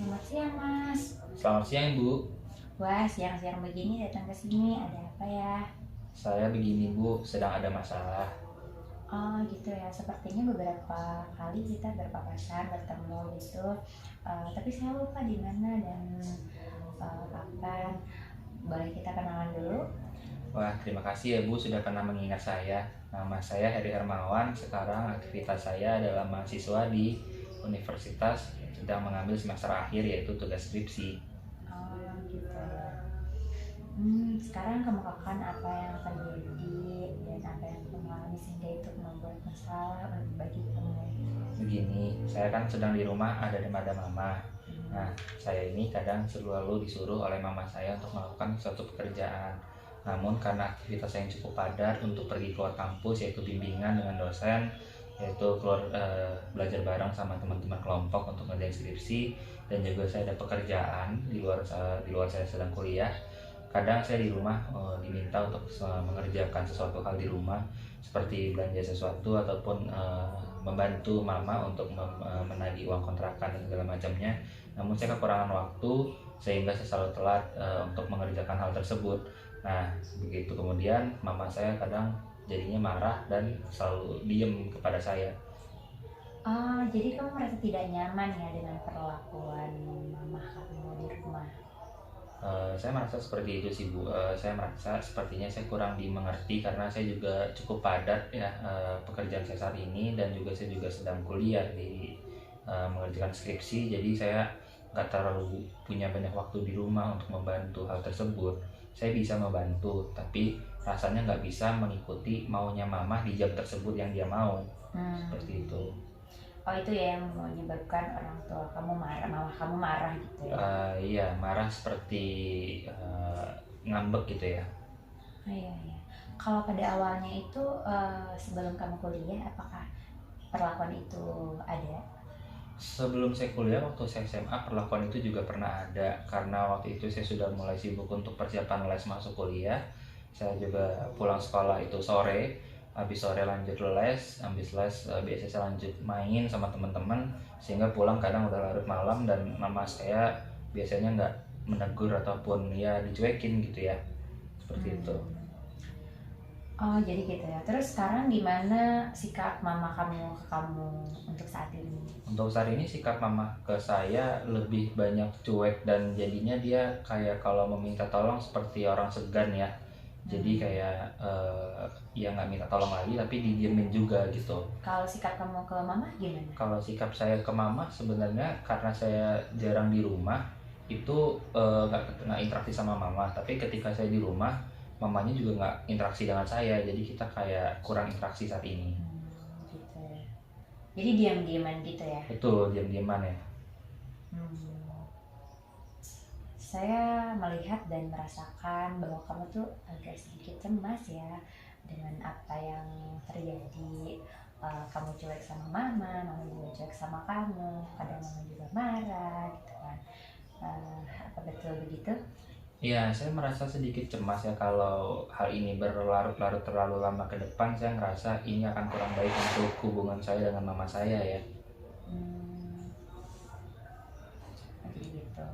Selamat siang, Mas. Selamat siang, Bu. Wah, siang-siang begini datang ke sini, ada apa ya? Saya begini, Bu, sedang ada masalah. Oh, gitu ya. Sepertinya beberapa kali kita berpapasan, bertemu gitu. Tapi saya lupa di mana dan kapan. Boleh kita kenalan dulu? Wah, terima kasih ya, Bu, sudah pernah mengingat saya. Nama saya Heri Hermawan. Sekarang aktivitas saya adalah mahasiswa di universitas, sedang mengambil semester akhir, yaitu tugas skripsi. Oh, gitu ya. Sekarang kemukakan apa yang terjadi dan apa yang kamu alami sehingga itu membuat masalah bagi kamu. Begini, saya kan sedang di rumah, ada mama. Nah, saya ini kadang selalu disuruh oleh mama saya untuk melakukan suatu pekerjaan. Namun karena aktivitas saya yang cukup padat untuk pergi keluar kampus, yaitu bimbingan dengan dosen, yaitu keluar belajar bareng sama teman-teman kelompok untuk ngerjain skripsi, dan juga saya ada pekerjaan di luar saya sedang kuliah. Kadang saya di rumah diminta untuk mengerjakan sesuatu hal di rumah, seperti belanja sesuatu ataupun membantu mama untuk menagih uang kontrakan dan segala macamnya. Namun saya kekurangan waktu sehingga saya selalu telat untuk mengerjakan hal tersebut. Nah, begitu kemudian mama saya kadang jadinya marah dan selalu diem kepada saya. Jadi kamu merasa tidak nyaman ya dengan perlakuan mama kamu di rumah? Saya merasa seperti itu sih, Bu. Saya merasa sepertinya saya kurang dimengerti karena saya juga cukup padat ya pekerjaan saya saat ini, dan juga saya juga sedang kuliah di mengerjakan skripsi. Jadi saya nggak terlalu punya banyak waktu di rumah untuk membantu hal tersebut. Saya bisa membantu, tapi rasanya nggak bisa mengikuti maunya mama di jam tersebut yang dia mau. Seperti itu. Oh, itu ya yang menyebabkan orang tua kamu marah, mama kamu marah gitu ya? Iya, marah seperti ngambek gitu ya. Oh, iya, iya. Kalau pada awalnya itu sebelum kamu kuliah, apakah perlakuan itu ada? Sebelum saya kuliah, waktu saya SMA, perlakuan itu juga pernah ada. Karena waktu itu saya sudah mulai sibuk untuk persiapan les masuk kuliah. Saya juga pulang sekolah itu sore, habis sore lanjut les, habis les biasanya saya lanjut main sama teman-teman, sehingga pulang kadang udah larut malam dan mama saya biasanya nggak menegur ataupun ya dicuekin gitu ya, seperti itu. Hmm. Oh, jadi gitu ya. Terus sekarang gimana sikap mama kamu ke kamu untuk saat ini? Untuk saat ini sikap mama ke saya lebih banyak cuek, dan jadinya dia kayak kalau meminta tolong seperti orang segan ya. Jadi Hmm. kayak ya nggak minta tolong lagi tapi didiemin juga gitu. Kalau sikap kamu ke mama gimana? Kalau sikap saya ke mama sebenarnya karena saya jarang di rumah, itu nggak interaksi sama mama. Tapi ketika saya di rumah, mamanya juga nggak interaksi dengan saya. Jadi kita kayak kurang interaksi saat ini. Gitu ya. Jadi diam-diaman gitu ya? Betul, diam-diaman ya. Hmm. Saya melihat dan merasakan bahwa kamu tuh agak sedikit cemas ya dengan apa yang terjadi. Kamu cuek sama mama juga cuek sama kamu, kadang mama juga marah gitu kan. Apa betul begitu? Iya, saya merasa sedikit cemas ya kalau hal ini berlarut-larut terlalu lama ke depan. Saya ngerasa ini akan kurang baik untuk hubungan saya dengan mama saya ya. Hmm, Seperti gitu.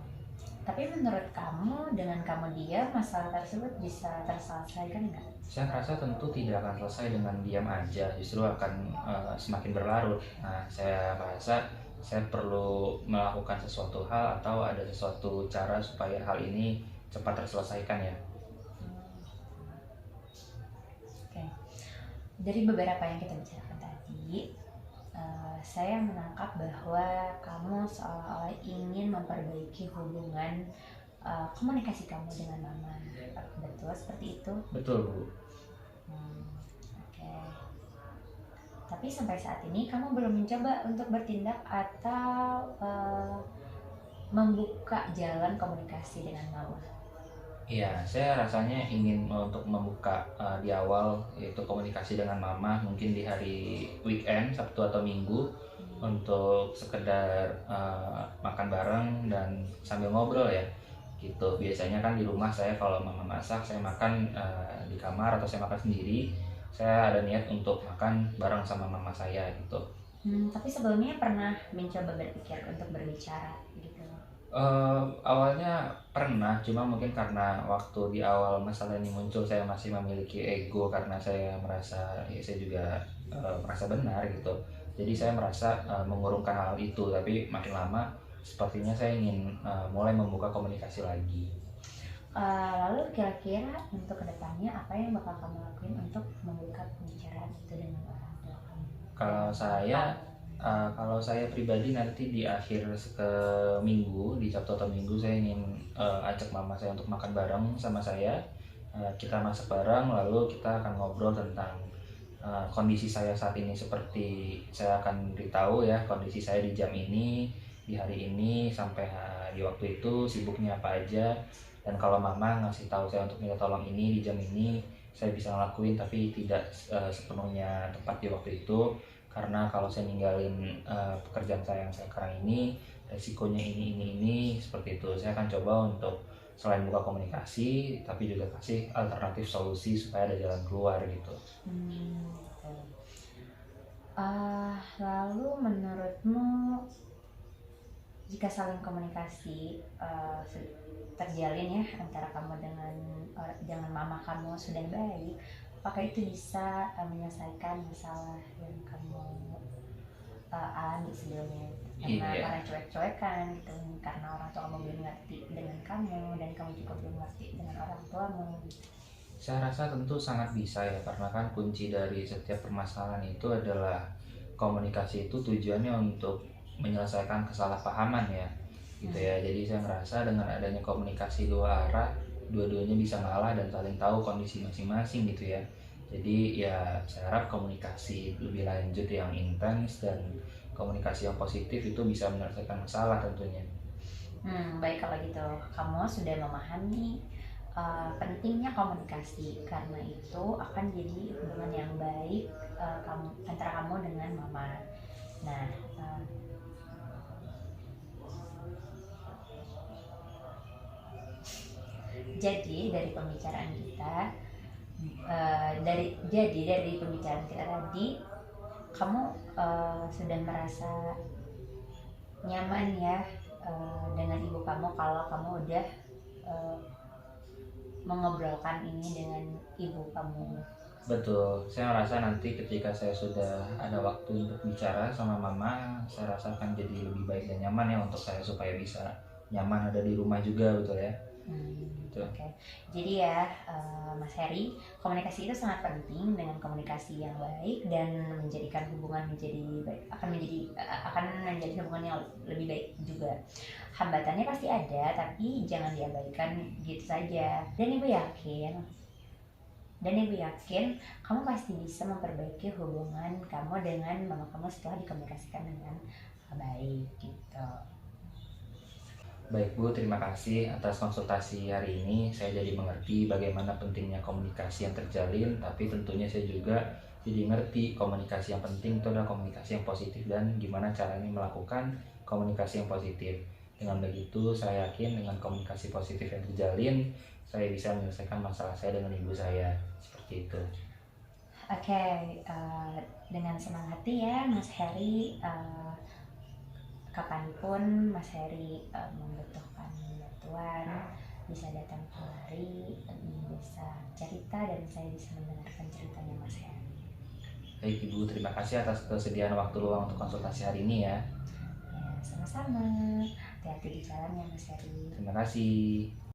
Tapi menurut kamu dengan kamu diam masalah tersebut bisa terselesaikan nggak? Saya merasa tentu tidak akan selesai dengan diam aja, justru akan semakin berlarut. Nah, saya rasa saya perlu melakukan sesuatu hal atau ada sesuatu cara supaya hal ini cepat terselesaikan ya. Oke. Dari beberapa yang kita bicarakan tadi, saya menangkap bahwa kamu seolah-olah ingin memperbaiki hubungan komunikasi kamu dengan mama. Betul seperti itu? Betul, Bu. Oke. Tapi sampai saat ini kamu belum mencoba untuk bertindak atau membuka jalan komunikasi dengan mama. Iya, saya rasanya ingin untuk membuka di awal, yaitu komunikasi dengan mama, mungkin di hari weekend, Sabtu atau Minggu, untuk sekedar makan bareng dan sambil ngobrol ya. Gitu. Biasanya kan di rumah saya kalau mama masak, saya makan di kamar atau saya makan sendiri. Saya ada niat untuk makan bareng sama mama saya gitu. Tapi sebelumnya pernah mencoba berpikir untuk berbicara gitu. Awalnya pernah, cuma mungkin karena waktu di awal masalah ini muncul saya masih memiliki ego karena saya merasa ya saya juga merasa benar gitu. Jadi saya merasa mengurungkan hal itu, tapi makin lama sepertinya saya ingin mulai membuka komunikasi lagi. Lalu kira-kira untuk kedepannya apa yang bakal kamu lakuin untuk membuka pembicaraan itu dengan orang tua kamu dan Kalau saya kamu? kalau saya pribadi nanti di akhir minggu, di Sabtu atau Minggu saya ingin ajak mama saya untuk makan bareng sama saya. Kita masak bareng, lalu kita akan ngobrol tentang kondisi saya saat ini, seperti saya akan beritahu ya kondisi saya di jam ini, di hari ini, sampai di waktu itu sibuknya apa aja. Dan kalau mama ngasih tahu saya untuk minta tolong ini di jam ini, saya bisa ngelakuin, tapi tidak sepenuhnya tepat di waktu itu, karena kalau saya ninggalin pekerjaan saya yang sekarang ini, resikonya ini seperti itu. Saya akan coba untuk selain buka komunikasi, tapi juga kasih alternatif solusi supaya ada jalan keluar gitu. Gitu. Lalu menurutmu jika saling komunikasi terjalin ya antara kamu dengan mama kamu sudah baik, apakah itu bisa menyelesaikan masalah yang kamu alami sebelumnya? Iya, Karena cuek-cuekan gitu, karena orang tua kamu belum ngerti dengan kamu dan kamu juga belum ngerti dengan orang tuamu. saya rasa tentu sangat bisa ya, karena kan kunci dari setiap permasalahan itu adalah komunikasi. Itu tujuannya untuk menyelesaikan kesalahpahaman ya, gitu ya. Hmm. Jadi saya ngerasa dengan adanya komunikasi dua arah, dua-duanya bisa ngalah dan saling tahu kondisi masing-masing gitu ya. Jadi ya saya harap komunikasi lebih lanjut yang intens dan komunikasi yang positif itu bisa menyelesaikan masalah tentunya. Baik kalau gitu, kamu sudah memahami pentingnya komunikasi, karena itu akan jadi hubungan yang baik antara kamu dengan mama. Nah, uh, jadi dari pembicaraan kita, dari pembicaraan kita tadi, kamu sudah merasa nyaman ya dengan ibu kamu kalau kamu udah uh, mengobrolkan ini dengan ibu kamu. Betul, saya merasa nanti ketika saya sudah ada waktu untuk bicara sama mama, saya rasa akan jadi lebih baik dan nyaman ya untuk saya, supaya bisa nyaman ada di rumah juga, betul ya. Gitu. Oke. Jadi ya, Mas Heri, komunikasi itu sangat penting. Dengan komunikasi yang baik dan menjadikan hubungan menjadi baik, akan menjadi hubungan yang lebih baik juga. Hambatannya pasti ada, tapi jangan diabaikan gitu saja. Dan ibu yakin kamu pasti bisa memperbaiki hubungan kamu dengan mama kamu setelah dikomunikasikan dengan baik gitu. Baik Bu, terima kasih atas konsultasi hari ini. Saya jadi mengerti bagaimana pentingnya komunikasi yang terjalin, tapi tentunya saya juga jadi ngerti komunikasi yang penting itu adalah komunikasi yang positif dan gimana caranya melakukan komunikasi yang positif. Dengan begitu, saya yakin dengan komunikasi positif yang terjalin, saya bisa menyelesaikan masalah saya dengan ibu saya. Seperti itu. Oke, dengan senang hati ya Mas Heri. Kapanpun Mas Heri membutuhkan bantuan, bisa datang kemari, bisa cerita dan saya bisa mendengarkan ceritanya Mas Heri. Baik Ibu, terima kasih atas kesediaan waktu luang untuk konsultasi hari ini ya. Ya, sama-sama. Hati-hati di jalan ya Mas Heri. Terima kasih.